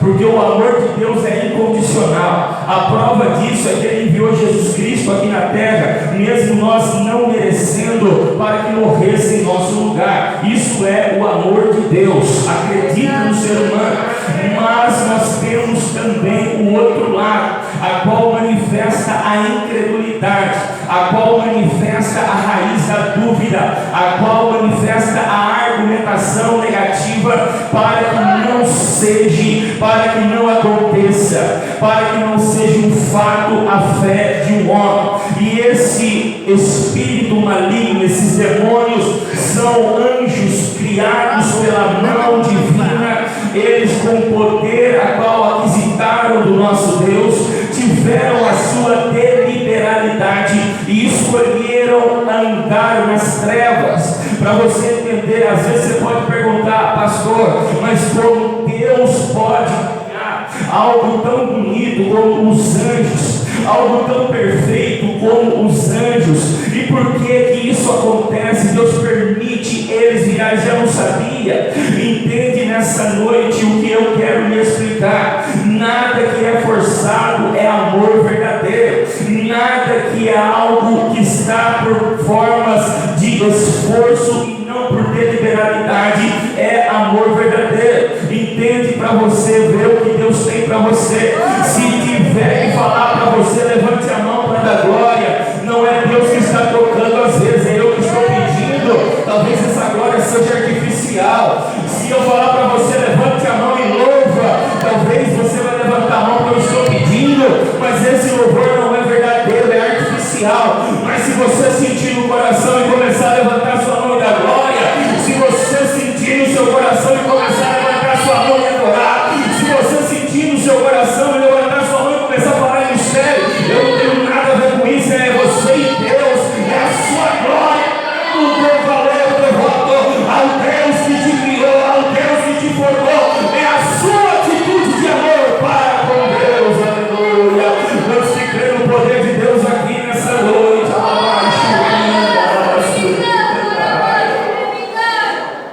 porque o amor de Deus é incondicional. A prova disso é que Ele enviou Jesus Cristo aqui na terra, mesmo nós não merecendo, para que morresse em nosso lugar. Isso é o amor de Deus. Acredita no ser humano. Mas nós temos também o outro lado, a qual manifesta a incredulidade, a qual manifesta a raiz da dúvida, a qual manifesta a argumentação negativa para que não seja, para que não aconteça, para que não seja um fato a fé de um homem. E esse espírito maligno, esses demônios, são anjos criados pela mão divina. Eles, com poder a qual aquisitaram do nosso Deus, tiveram a sua deliberalidade e escolheram andar nas trevas. Para você entender, às vezes você pode perguntar: pastor, mas como Deus pode criar algo tão bonito como os anjos, algo tão perfeito como os anjos, e por que isso acontece? Deus permite eles virarem. Já não sabia? Entende nessa noite o que eu quero lhe explicar. Nada que é forçado é amor verdadeiro. Nada que é algo que está por formas de esforço e não por deliberalidade é amor verdadeiro. Entende? Para você ver o que Deus tem para você. Se tiver que falar para você, levante a mão para dar glória. Não é Deus que está tocando, às vezes é eu que estou pedindo. Talvez essa glória seja artificial. Se eu falar para você, levante a mão e louva, talvez você vai levantar a mão porque eu estou pedindo, mas esse louvor não é verdadeiro, é artificial. Mas se você sentir no coração e começar a levantar sua mão e dar glória, se você sentir no seu coração e começar a levantar sua mão e adorar, se você sentir no seu coração e levantar sua mão e começar a falar em mistério, eu não tenho nada a ver com isso, é você e Deus, é a sua glória, o teu valor, o teu voto, ao Deus que te criou, ao Deus que te formou, é a sua atitude de amor para com Deus, aleluia. Nós te cremos no poder de Deus aqui nessa noite.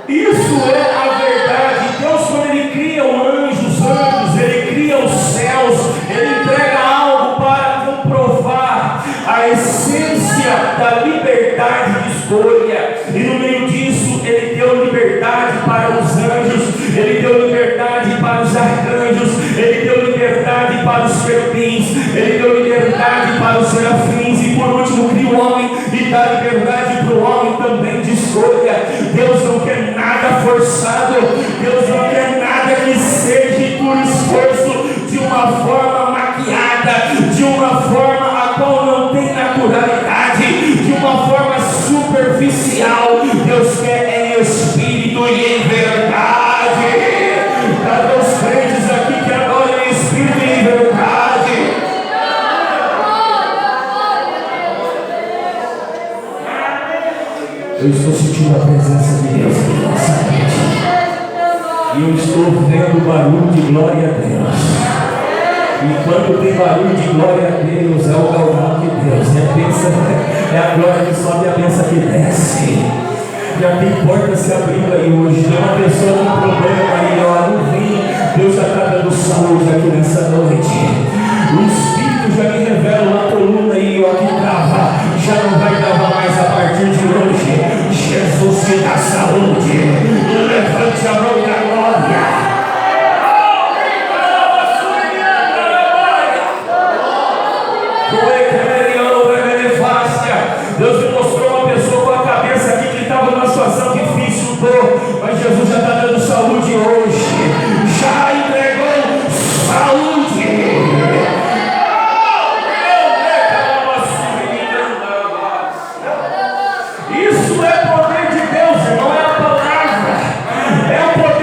Isso é a verdade. Deus, quando Ele cria os anjos, Ele cria os céus, Ele entrega algo para comprovar a essência da liberdade de escolha. E no meio disso, Ele deu liberdade para os anjos, Ele deu liberdade para os arcanjos, Ele deu liberdade para os querubins, Ele deu liberdade para os serafins, e por último cria o homem e dá liberdade para o homem também de escolha. Deus não quer nada forçado, Deus não quer nada que seja por esforço, de uma forma maquiada, de uma forma a qual não tem naturalidade, de uma forma superficial. Deus quer em espírito e em verdade. Cadê os crentes aqui que adoram em espírito e em verdade? Eu estou sentindo a presença de Deus aqui nessa noite. E eu estou vendo barulho de glória a Deus. E quando tem barulho de glória a Deus, é o galvão de Deus. É a glória que sobe e a bênção que desce. Já tem porta se abrindo aí hoje. Tem uma pessoa com problema aí, ó, não vem. Deus já está dando saúde aqui nessa noite. O Espírito já me revela uma coluna aí, ó, que trava. Já não vai travar mais a partir de hoje. Jesus te dá saúde. Levante a mão e a glória. Deus me mostrou uma pessoa com a cabeça aqui que estava numa situação difícil, mas Jesus já está dando saúde hoje. Já entregou saúde. Isso é poder de Deus, não é a palavra. É o poder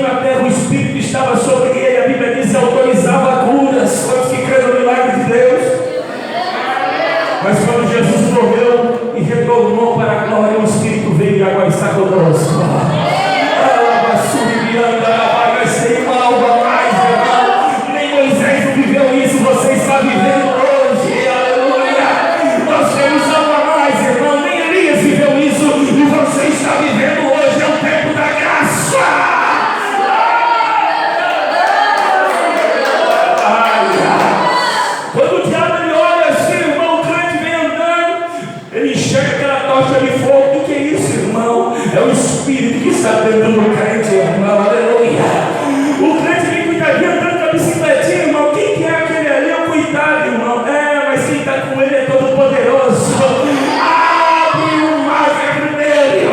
na terra, o Espírito estava sobre ele. A Bíblia diz que autorizava curas. Quantos que creem no milagre de Deus? Mas quando Jesus morreu e retornou para a glória, o Espírito veio e agora está conosco. Nós temos algo a mais, irmão. Nem Moisés não viveu isso, você está vivendo hoje. Aleluia. Nós temos algo a mais, irmão. Nem Elias viveu isso e você está vivendo hoje. É o tempo da graça. Quando o diabo ele olha assim, irmão, o crente vem andando, ele enxerga aquela tocha de fogo. O que é isso, irmão? É o Espírito que está dentro do crente, irmão. Aleluia. O crente vem cuidadinho andando com a bicicletinha, irmão. Quem que é aquele ali? É o cuidado, irmão. Mas quem está com ele é todo poderoso. Abre o mar vermelho.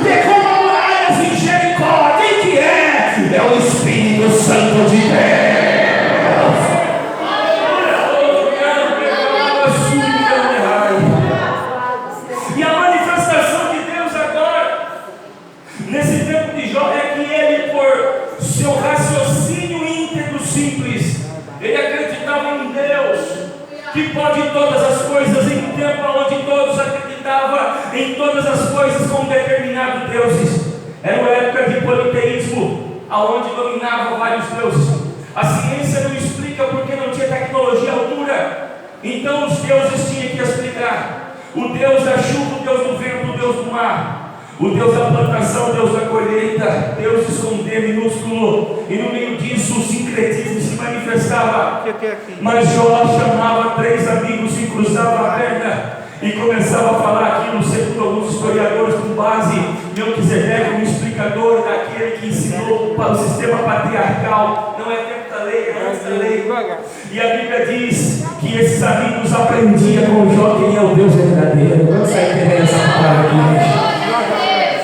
Derruba muralhas em Jericó. Quem que é? É o Espírito Santo de Deus. E a manifestação de Deus agora, nesse tempo de Jó, é que ele, por seu raciocínio íntegro simples, ele acreditava em Deus, que pode todas as coisas, em um tempo onde todos acreditavam em todas as coisas com determinados deuses. Era uma época de politeísmo, aonde dominavam vários deuses. A ciência não explica porque não tinha tecnologia à altura. Então os deuses tinham que explicar. O Deus da chuva, o Deus do vento, o Deus do mar, o Deus da plantação, o Deus da colheita, Deus esconder minúsculo. E no meio disso o sincretismo se manifestava. Mas Jó chamava 3 amigos e cruzava a perna e começava a falar aquilo, segundo alguns historiadores, com base em Melquisedeque, um explicador daquele que ensinou para o sistema patriarcal. Não é tempo da lei, é antes da lei. E a Bíblia diz que esses amigos aprendiam com Jó quem é o Deus verdadeiro. Quando sai entender essa palavra aqui?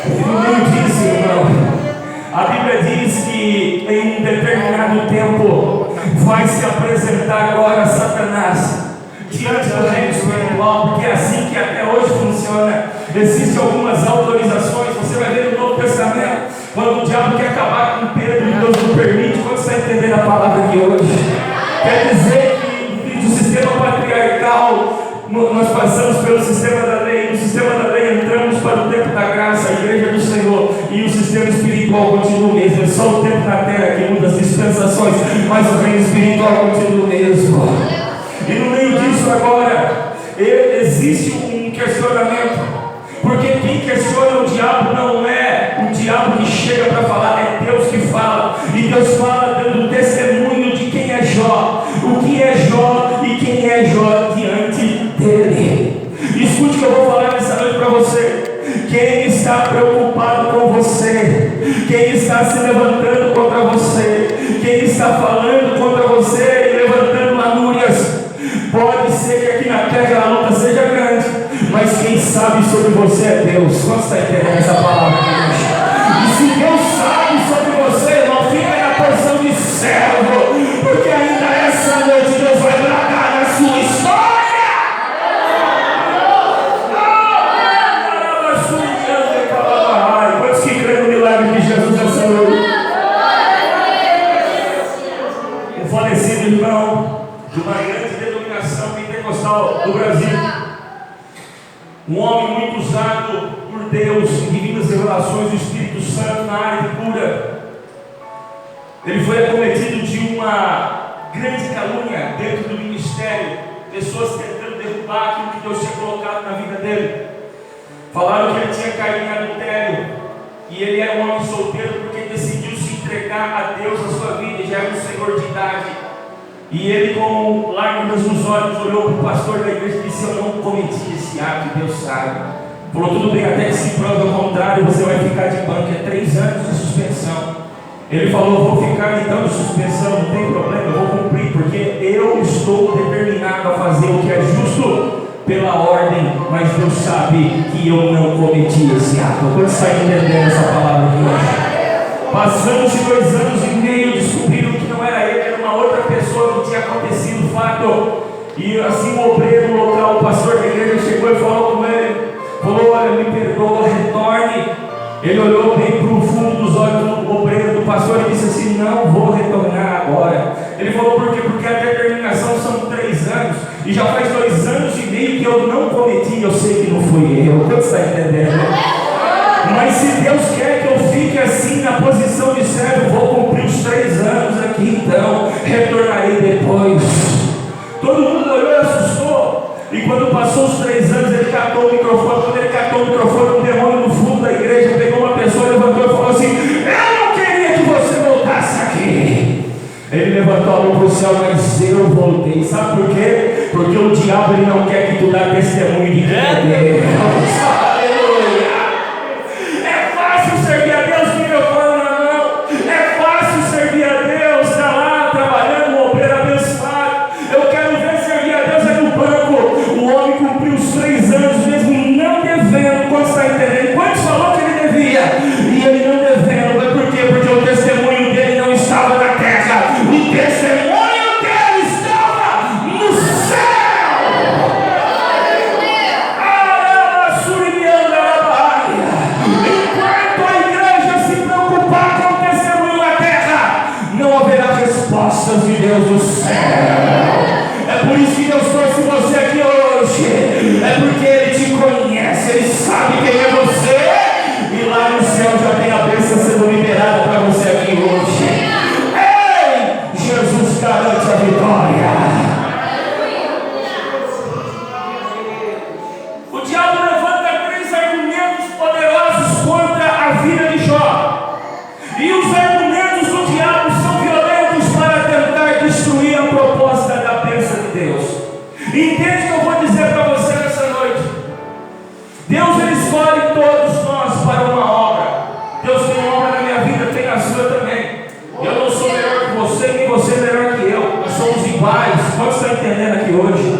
E no meio disso, irmão, a Bíblia diz que em um determinado tempo vai se apresentar agora Satanás diante do reino espiritual, porque é assim que até hoje funciona. Existem algumas autorizações, você vai ver no Novo Testamento, quando o diabo quer acabar com Pedro e Deus não permite. Quando você está entendendo a palavra de hoje, quer dizer que do sistema patriarcal nós passamos pelo sistema da lei, no sistema da lei entramos para o tempo da graça, a igreja do Senhor, e o sistema espiritual continua o mesmo. É só o tempo na terra que muda as dispensações, mas o reino espiritual continua o mesmo. E no meio disso agora, existe um questionamento, porque quem questiona o diabo não é o diabo que chega para falar, é Deus que fala. E Deus fala dando testemunho de quem é Jó, o que é Jó e quem é Jó diante dele. Escute o que eu vou falar nessa noite para você. Quem está preocupado com você, quem está se levantando contra você, quem está falando contra você e levantando lamúrias, pode ser que aqui na terra a luta seja grande, mas quem sabe sobre você é Deus. Quanto está entendendo essa palavra aqui? E se Deus sabe sobre você, não fica na posição de servo, porque ainda essa noite Deus vai bradar na sua história. Quantos que creem no milagre de Jesus essa noite? O falecido irmão de uma grande denominação pentecostal do Brasil, um homem muito usado por Deus em divinas revelações do Espírito Santo na área de cura. Ele foi acometido de uma grande calúnia dentro do ministério, pessoas tentando derrubar aquilo que Deus tinha colocado na vida dele. Falaram que ele tinha caído em adultério, e ele era um homem solteiro porque decidiu se entregar a Deus na sua vida, já era um senhor de idade. E ele, com lágrimas nos olhos, olhou para o pastor da igreja e disse: eu não cometi esse ato, Deus sabe. Falou: tudo bem, até que se prove ao contrário, você vai ficar de banco, é 3 anos de suspensão. Ele falou: vou ficar então de suspensão, não tem problema, eu vou cumprir, porque eu estou determinado a fazer o que é justo pela ordem, mas Deus sabe que eu não cometi esse ato. Quando está entendendo essa palavra aqui hoje? Passamos de 2 anos e meio, descobriram que não era ele, era uma outra pessoa que tinha acontecido o fato. E assim o obreiro local, o pastor da igreja, chegou e falou com ele, falou: olha, me perdoa, retorne. Ele olhou bem para o fundo dos olhos do obreiro não vou retornar agora. Ele falou por quê? Porque a determinação são 3 anos, e já faz 2 anos e meio que eu não cometi, eu sei que não fui eu. Quanto está entendendo? Mas se Deus quer que eu fique assim na posição de servo, eu vou cumprir os 3 anos aqui, então retornarei depois. Todo mundo olhou e assustou. E quando passou os 3 anos, ele catou o microfone. Quando ele catou o microfone, um demônio no fundo da igreja pegou uma pessoa, levantou e falou assim: eu não queria que você voltasse aqui. Ele levantou a mão para o céu, mas eu voltei. Sabe por quê? Porque o diabo ele não quer que tu dê testemunho de quem é Deus. Aleluia! É fácil servir a Deus com o microfone na mão. É fácil servir a Deus, está lá trabalhando, um obreiro abençoado. Eu quero ver servir a Deus é no banco. O homem cumpriu os 3 anos mesmo não devendo. Quanto está entendendo? Quantos falou que ele devia? E ele não devendo. Mas por quê? Porque o testemunho dele não estava na terra. O testemunho dele estava no céu. Enquanto a igreja se preocupar com o testemunho na terra, não haverá respostas de Deus no céu. É por isso que Deus trouxe você aqui hoje. É porque Ele te conhece, Ele sabe quem é você. E lá no céu já tem a bênção sendo liberada para você aqui hoje. Ei, Jesus garante a vitória. O diabo levanta 3 argumentos poderosos contra a vida de Jó. E os argumentos do diabo são violentos para tentar destruir a proposta da bênção de Deus. Entende o que eu vou dizer para você nessa noite? Deus ele escolhe todos nós para uma obra. Deus tem uma obra na minha vida, tem a sua também. Eu não sou melhor que você, nem você é melhor que eu. Nós somos iguais. Quantos estão entendendo aqui hoje?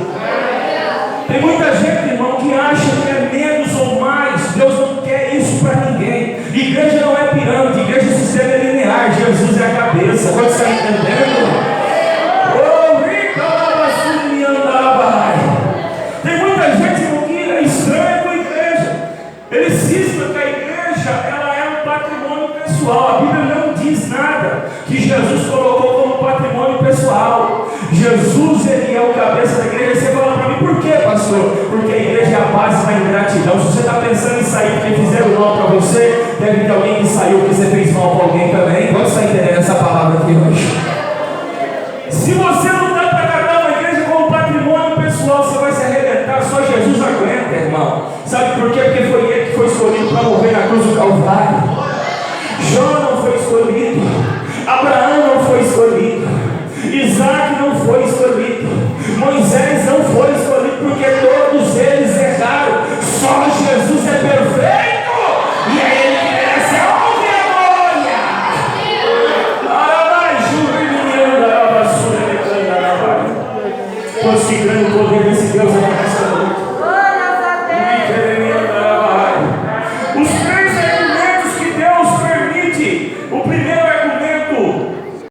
Tem muita gente, irmão, que acha que é menos ou mais. Deus não quer isso para ninguém. Igreja não é pirâmide, igreja é sistema linear. Jesus é a cabeça. Quantos estão entendendo? Tem muita gente que é estranha com a igreja. Ele cisma que a igreja ela é um patrimônio pessoal. A Bíblia não diz nada que Jesus colocou como patrimônio pessoal. Jesus ele é o cabeça da igreja. Você fala para mim, por quê, pastor? Porque a igreja é a base da ingratidão. Se você está pensando em sair porque fizeram mal para você, deve ter alguém que saiu porque você fez mal para alguém também. Pode estar entendendo essa palavra aqui hoje? Se você não dá para tratar uma igreja como patrimônio pessoal, você vai se arrebentar. Só Jesus aguenta, irmão. Sabe por quê? Porque foi ele que foi escolhido para morrer na cruz do Calvário. Jó não foi escolhido. Abraão não foi escolhido. Isaac não foi escolhido. Moisés não foi escolhido, porque todos eles erraram. Só Jesus é perfeito. E é ele que merece a honra e a glória. Pois que grande o poder desse Deus é